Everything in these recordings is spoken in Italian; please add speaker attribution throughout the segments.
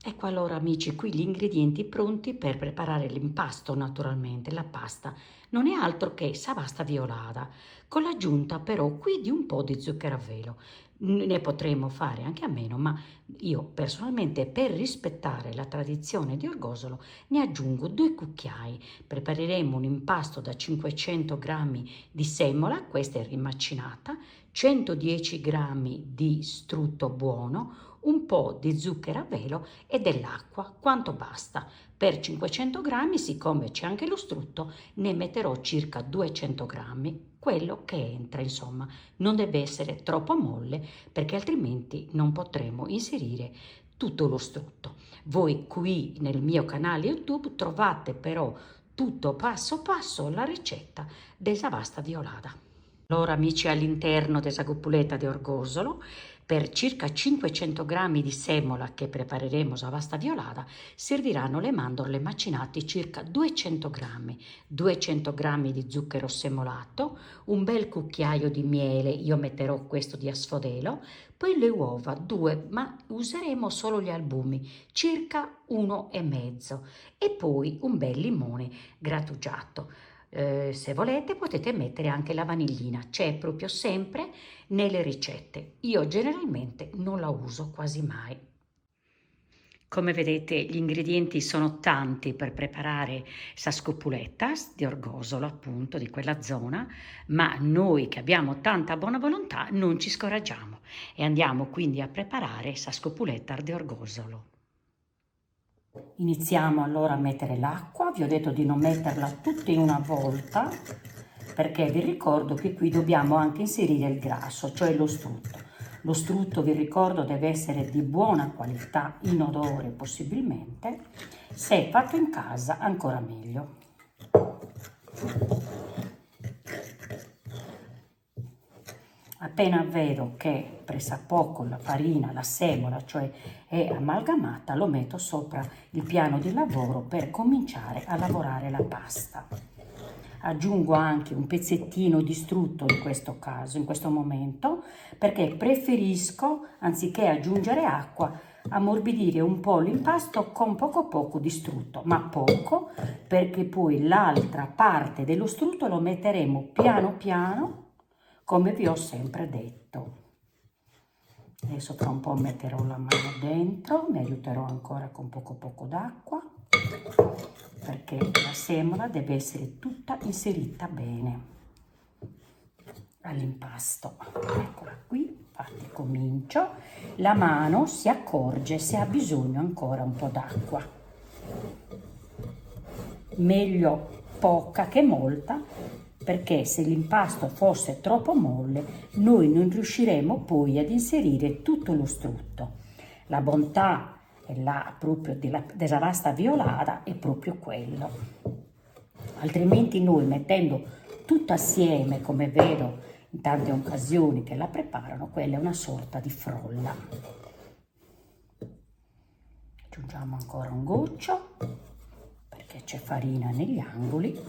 Speaker 1: Ecco allora amici, qui gli ingredienti pronti per preparare l'impasto naturalmente, la pasta. Non è altro che savasta violata, con l'aggiunta però qui di un po' di zucchero a velo. Ne potremmo fare anche a meno, ma io personalmente per rispettare la tradizione di Orgosolo ne aggiungo 2 cucchiai. Prepareremo un impasto da 500 grammi di semola, questa è rimacinata, 110 grammi di strutto buono, un po' di zucchero a velo e dell'acqua, quanto basta. Per 500 grammi, siccome c'è anche lo strutto, ne metterò circa 200 grammi, quello che entra, insomma, non deve essere troppo molle perché altrimenti non potremo inserire tutto lo strutto. Voi qui nel mio canale YouTube trovate però tutto passo passo la ricetta della pasta violata. Allora amici, all'interno della cupoletta di orgosolo, per circa 500 grammi di semola che prepareremo a pasta violata, serviranno le mandorle macinate circa 200 grammi, 200 grammi di zucchero semolato, un bel cucchiaio di miele, io metterò questo di asfodelo, poi le uova, 2, ma useremo solo gli albumi, circa 1,5 e poi un bel limone grattugiato. Se volete potete mettere anche la vanillina, c'è proprio sempre nelle ricette. Io generalmente non la uso quasi mai. Come vedete gli ingredienti sono tanti per preparare sa scopulettas di Orgosolo, appunto, di quella zona, ma noi che abbiamo tanta buona volontà non ci scoraggiamo e andiamo quindi a preparare sa scopuletta di Orgosolo. Iniziamo allora a mettere l'acqua, vi ho detto di non metterla tutta in una volta perché vi ricordo che qui dobbiamo anche inserire il grasso, cioè lo strutto. Lo strutto, vi ricordo, deve essere di buona qualità, inodore possibilmente, se fatto in casa ancora meglio. Appena vedo che pressappoco la farina, la semola, cioè è amalgamata, lo metto sopra il piano di lavoro per cominciare a lavorare la pasta. Aggiungo anche un pezzettino di strutto in questo caso, in questo momento, perché preferisco, anziché aggiungere acqua, ammorbidire un po' l'impasto con poco di strutto, ma poco, perché poi l'altra parte dello strutto lo metteremo piano piano, come vi ho sempre detto. Adesso tra un po' metterò la mano dentro, mi aiuterò ancora con poco d'acqua, perché la semola deve essere tutta inserita bene all'impasto. Eccola qui, infatti comincio. La mano si accorge se ha bisogno ancora un po' d'acqua. Meglio poca che molta, perché se l'impasto fosse troppo molle noi non riusciremo poi ad inserire tutto lo strutto. La bontà proprio della pasta violata è proprio quello. Altrimenti noi mettendo tutto assieme, come vedo in tante occasioni che la preparano, quella è una sorta di frolla. Aggiungiamo ancora un goccio perché c'è farina negli angoli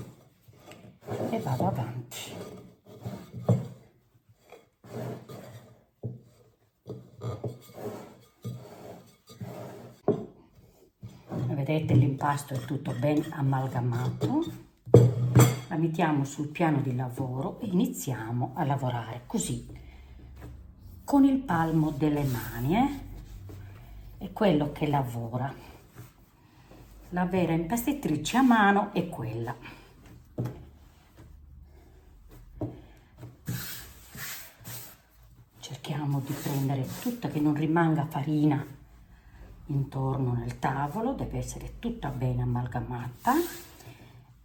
Speaker 1: e vado avanti. Vedete, l'impasto è tutto ben amalgamato. La mettiamo sul piano di lavoro e iniziamo a lavorare così con il palmo delle mani, è quello che lavora. La vera impastitrice a mano è quella. Cerchiamo di prendere tutta, che non rimanga farina intorno nel tavolo, deve essere tutta bene amalgamata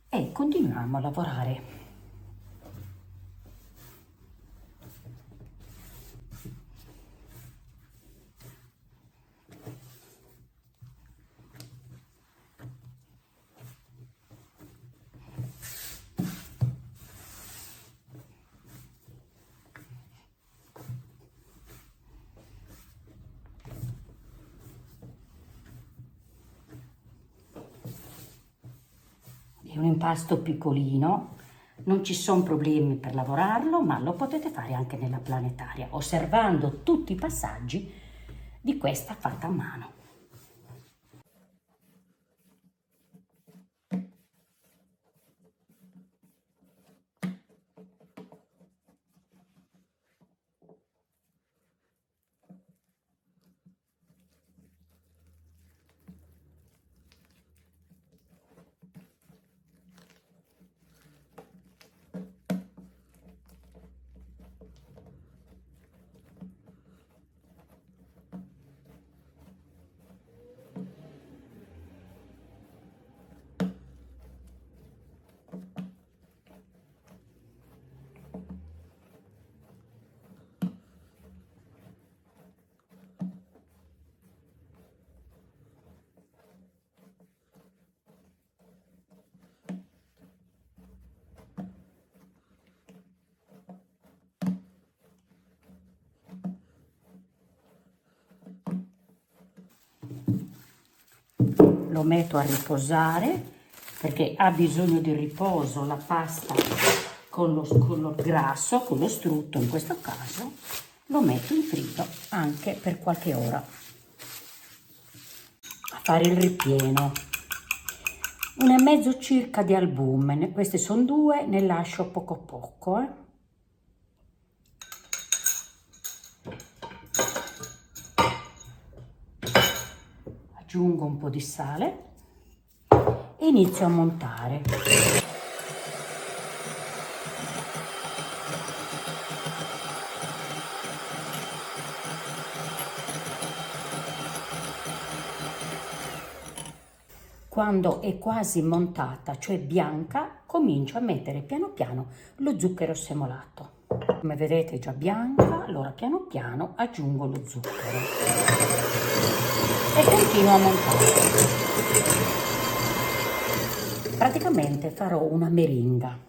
Speaker 1: e continuiamo a lavorare. È un impasto piccolino, non ci sono problemi per lavorarlo, ma lo potete fare anche nella planetaria, osservando tutti i passaggi di questa fatta a mano. lo metto a riposare perché ha bisogno di riposo la pasta con lo grasso, con lo strutto in questo caso. Lo metto in frigo anche per qualche ora a fare il ripieno. 1,5 circa di albume, queste sono 2, ne lascio poco poco. Aggiungo un po' di sale e inizio a montare. Quando è quasi montata, cioè bianca, comincio a mettere piano piano lo zucchero semolato. Come vedete è già bianca, allora piano piano aggiungo lo zucchero e continuo a montare. Praticamente farò una meringa.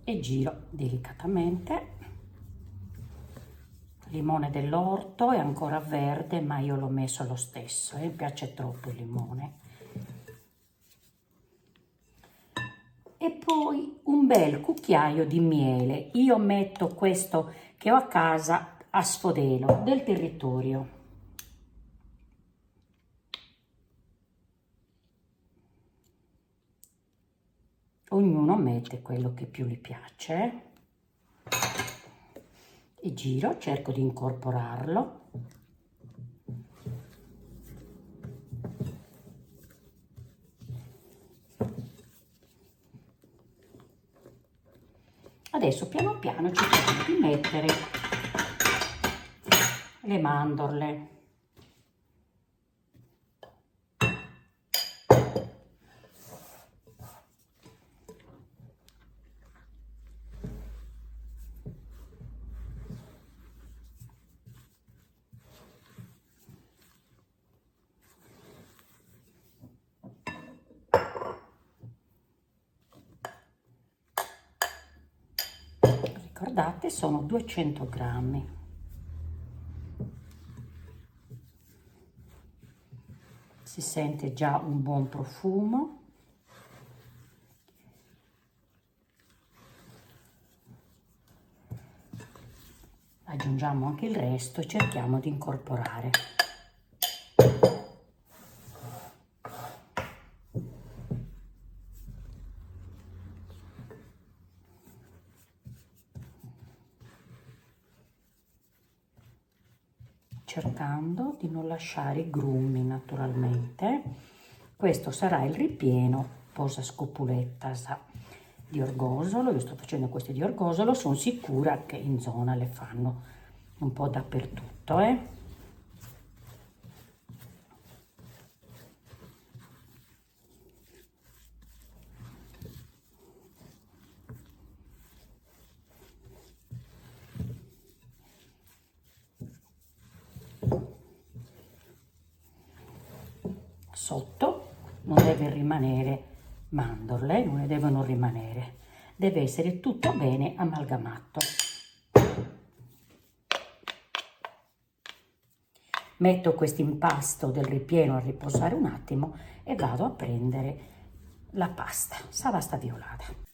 Speaker 1: E giro delicatamente. Limone dell'orto è ancora verde, ma io l'ho messo lo stesso, mi piace troppo il limone. E poi un bel cucchiaio di miele. Io metto questo che ho a casa a sfodelo del territorio. Ognuno mette quello che più gli piace e giro, cerco di incorporarlo. Adesso piano piano cerchiamo di mettere le mandorle. Ricordate, sono 200 grammi. Si sente già un buon profumo. Aggiungiamo anche il resto e cerchiamo di incorporare. Cercando di non lasciare i grumi naturalmente. Questo sarà il ripieno posa scopulettas di orgosolo. Io sto facendo questi di orgosolo, sono sicura che in zona le fanno un po' dappertutto, Sotto non deve rimanere mandorle, non ne devono rimanere, deve essere tutto bene amalgamato. Metto questo impasto del ripieno a riposare un attimo e vado a prendere la pasta, pasta violata.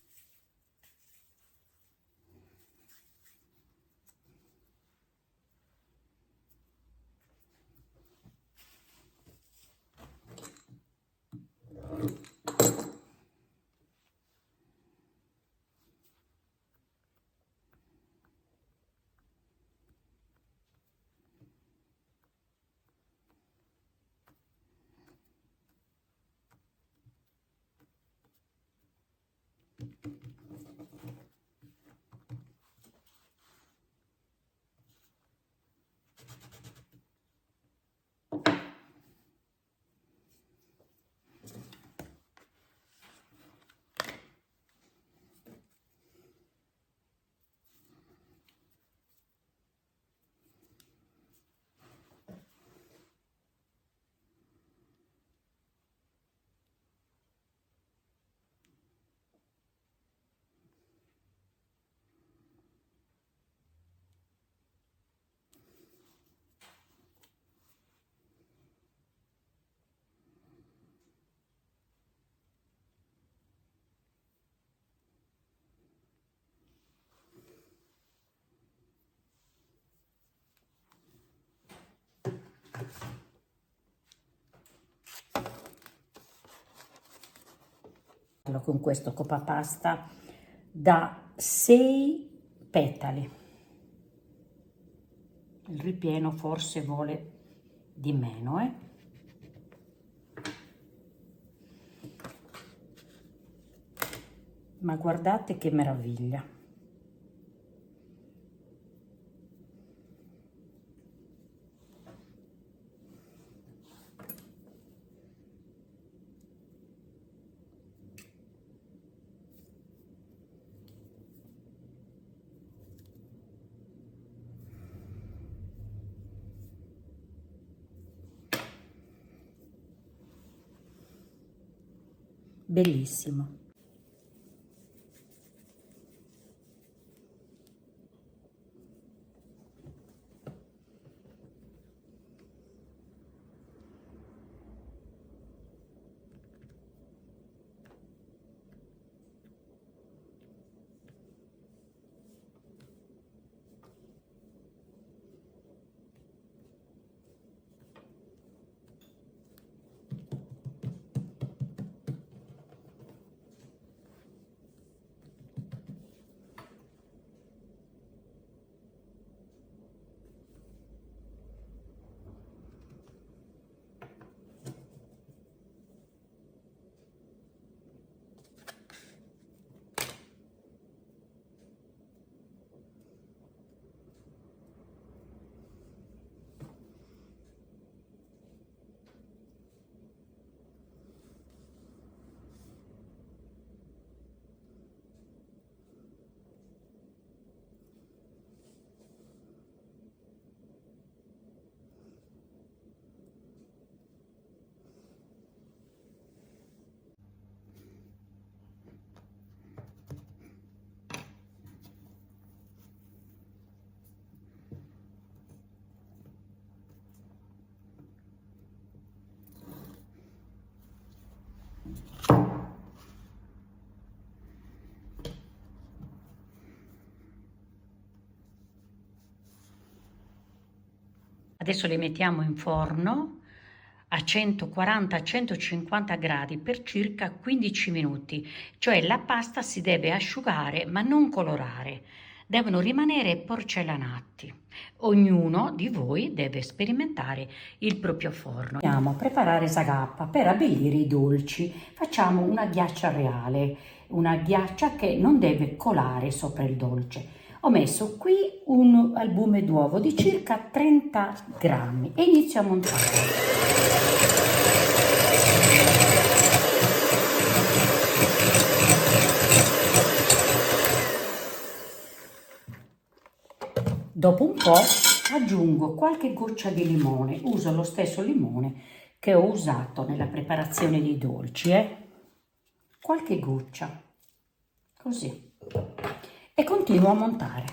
Speaker 1: con questo copapasta da 6 petali. Il ripieno forse vuole di meno, ma guardate che meraviglia. Bellissimo. Adesso le mettiamo in forno a 140-150 gradi per circa 15 minuti, cioè la pasta si deve asciugare ma non colorare, devono rimanere porcellanati. Ognuno di voi deve sperimentare il proprio forno. Andiamo a preparare Zagappa per abbellire i dolci. Facciamo una ghiaccia reale, una ghiaccia che non deve colare sopra il dolce. Ho messo qui un albume d'uovo di circa 30 grammi e inizio a montare. Dopo un po' aggiungo qualche goccia di limone, uso lo stesso limone che ho usato nella preparazione dei dolci, qualche goccia, così, e continuo a montare.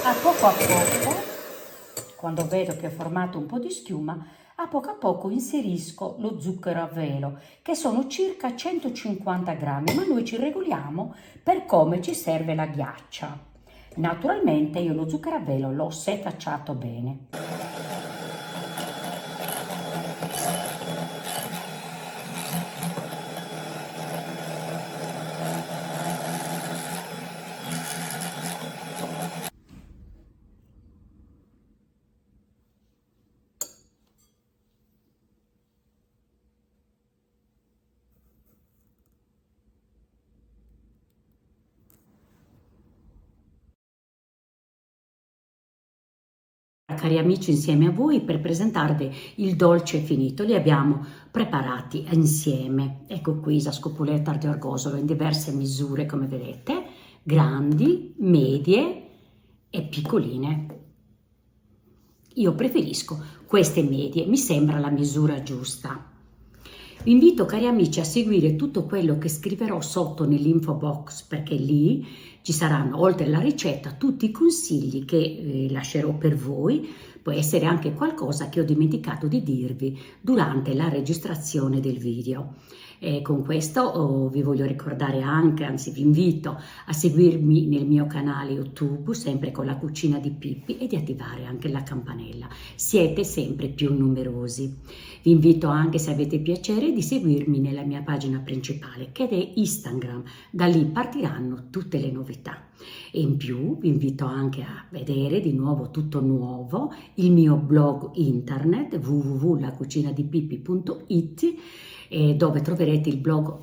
Speaker 1: A poco, quando vedo che ho formato un po' di schiuma, a poco inserisco lo zucchero a velo, che sono circa 150 grammi, ma noi ci regoliamo per come ci serve la ghiaccia. Naturalmente io lo zucchero a velo l'ho setacciato bene. Cari amici, insieme a voi per presentarvi il dolce finito. Li abbiamo preparati insieme. Ecco qui la scopuletta di orgosolo in diverse misure, come vedete, grandi, medie e piccoline. Io preferisco queste medie, mi sembra la misura giusta. Vi invito, cari amici, a seguire tutto quello che scriverò sotto nell'info box, perché lì Ci saranno, oltre alla ricetta, tutti i consigli che lascerò per voi. Può essere anche qualcosa che ho dimenticato di dirvi durante la registrazione del video. E con questo vi voglio ricordare anche, anzi vi invito a seguirmi nel mio canale YouTube, sempre con la cucina di Pippi, e di attivare anche la campanella. Siete sempre più numerosi. Vi invito anche, se avete piacere, di seguirmi nella mia pagina principale, che è Instagram. Da lì partiranno tutte le novità. E in più vi invito anche a vedere di nuovo, tutto nuovo, il mio blog internet www.lacucinadipippi.it, dove troverete il blog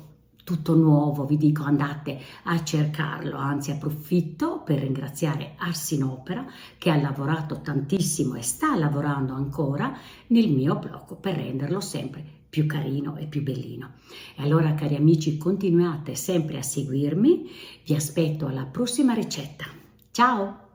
Speaker 1: tutto nuovo. Vi dico, andate a cercarlo, anzi approfitto per ringraziare Arsinopera, che ha lavorato tantissimo e sta lavorando ancora nel mio blog per renderlo sempre più carino e più bellino. E allora, cari amici, continuate sempre a seguirmi, vi aspetto alla prossima ricetta. Ciao!